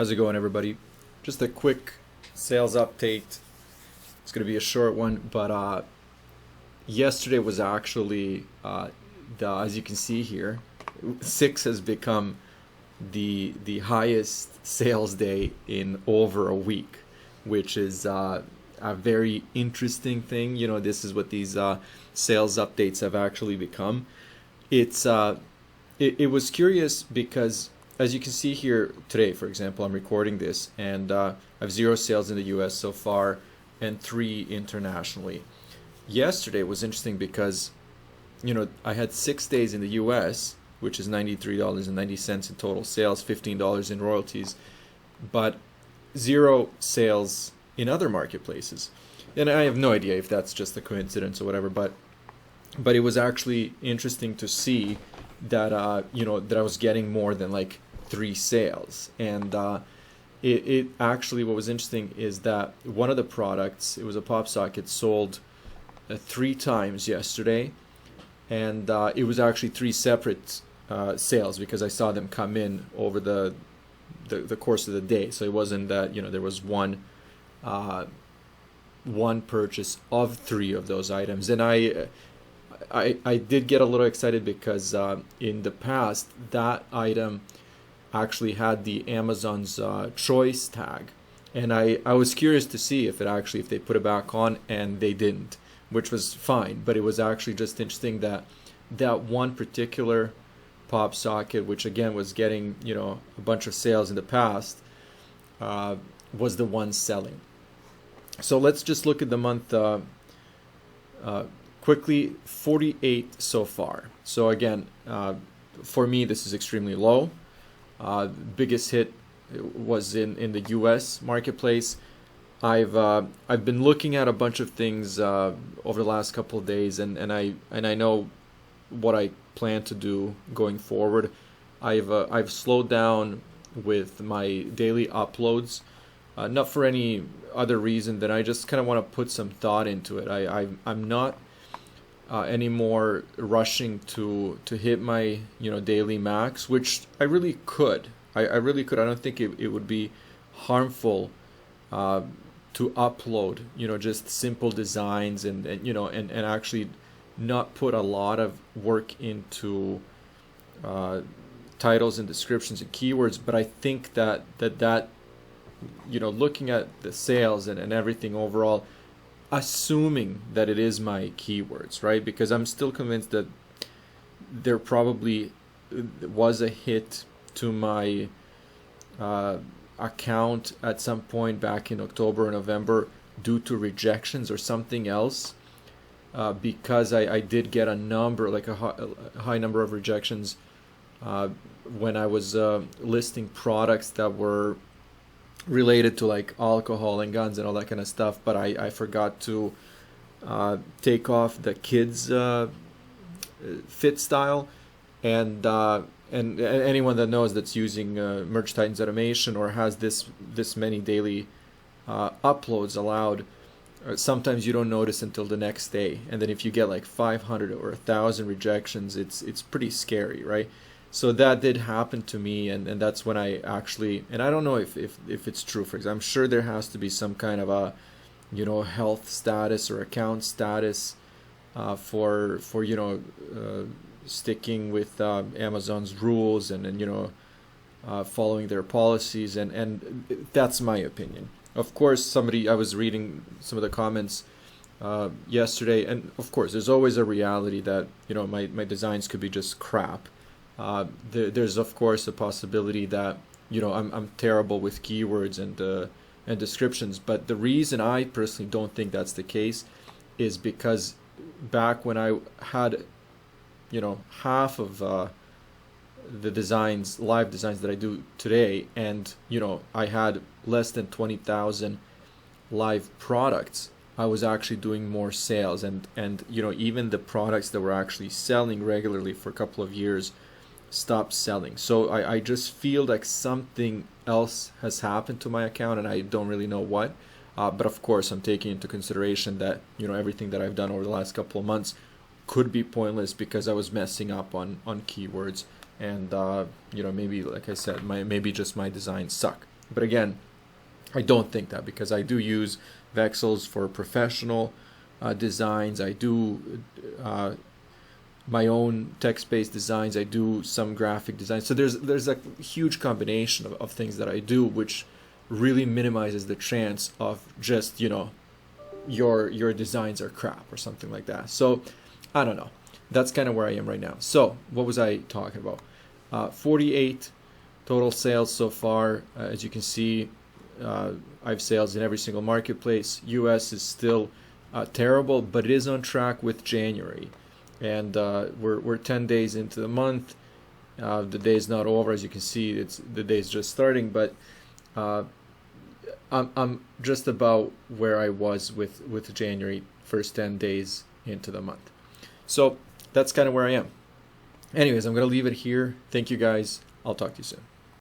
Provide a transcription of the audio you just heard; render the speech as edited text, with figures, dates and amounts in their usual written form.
How's it going, everybody? Just a quick sales update. It's going to be a short one, but yesterday was actually, as you can see here, 6 has become the highest sales day in over a week, which is a very interesting thing. You know, this is what these sales updates have actually become. It's it was curious because, as you can see here today, for example, I'm recording this and I have 0 sales in the US so far and 3 internationally. Yesterday was interesting because, you know, I had 6 days in the US, which is $93.90 in total sales, $15 in royalties, but 0 sales in other marketplaces. And I have no idea if that's just a coincidence or whatever, but it was actually interesting to see that you know, that I was getting more than like 3 sales. And it actually, what was interesting is that one of the products, it was a pop socket, sold 3 times yesterday, and it was actually 3 separate sales because I saw them come in over the course of the day. So it wasn't that, you know, there was one purchase of 3 of those items. And I did get a little excited because in the past that item actually had the Amazon's choice tag, and I was curious to see if they put it back on, and they didn't, which was fine. But it was actually just interesting that that one particular pop socket, which again was getting, you know, a bunch of sales in the past, was the one selling. So let's just look at the month quickly. 48 so far. So again, for me this is extremely low. Biggest hit was in the US marketplace. I've been looking at a bunch of things over the last couple of days, and I know what I plan to do going forward. I've slowed down with my daily uploads, not for any other reason than I just kind of want to put some thought into it. I'm not anymore rushing to hit my, you know, daily max, which I really could. I really could. I don't think it would be harmful to upload, you know, just simple designs and you know, and actually not put a lot of work into titles and descriptions and keywords. But I think that you know, looking at the sales and everything overall, assuming that it is my keywords, right? Because I'm still convinced that there probably was a hit to my account at some point back in October or November due to rejections or something else, because I did get a number, like a high number of rejections when I was listing products that were related to like alcohol and guns and all that kind of stuff, but I forgot to take off the kids fit style, and anyone that knows that's using Merch Titans Automation or has this many daily uploads allowed, sometimes you don't notice until the next day, and then if you get like 500 or 1,000 rejections, it's pretty scary, right? So that did happen to me, and that's when I actually, and I don't know if it's true, for example, I'm sure there has to be some kind of a, you know, health status or account status for you know, sticking with Amazon's rules and you know, following their policies, and that's my opinion. Of course, I was reading some of the comments yesterday, and of course there's always a reality that, you know, my designs could be just crap. There's of course a possibility that, you know, I'm terrible with keywords and descriptions, but the reason I personally don't think that's the case is because back when I had, you know, half of the designs, live designs that I do today, and you know, I had less than 20,000 live products, I was actually doing more sales, and you know, even the products that were actually selling regularly for a couple of years stopped selling. So I just feel like something else has happened to my account, and I don't really know what. But of course, I'm taking into consideration that, you know, everything that I've done over the last couple of months could be pointless because I was messing up on keywords, and you know, maybe, like I said, maybe just my designs suck. But again, I don't think that, because I do use Vexels for professional designs. I do my own text-based designs. I do some graphic design. So there's a huge combination of things that I do, which really minimizes the chance of just, your designs are crap or something like that. So I don't know. That's kind of where I am right now. So what was I talking about? 48 total sales so far. As you can see, I have sales in every single marketplace. US is still terrible, but it is on track with January. And we're 10 days into the month. The day is not over, as you can see. The day is just starting, but I'm just about where I was with January, first 10 days into the month. So that's kind of where I am. Anyways, I'm going to leave it here. Thank you guys. I'll talk to you soon.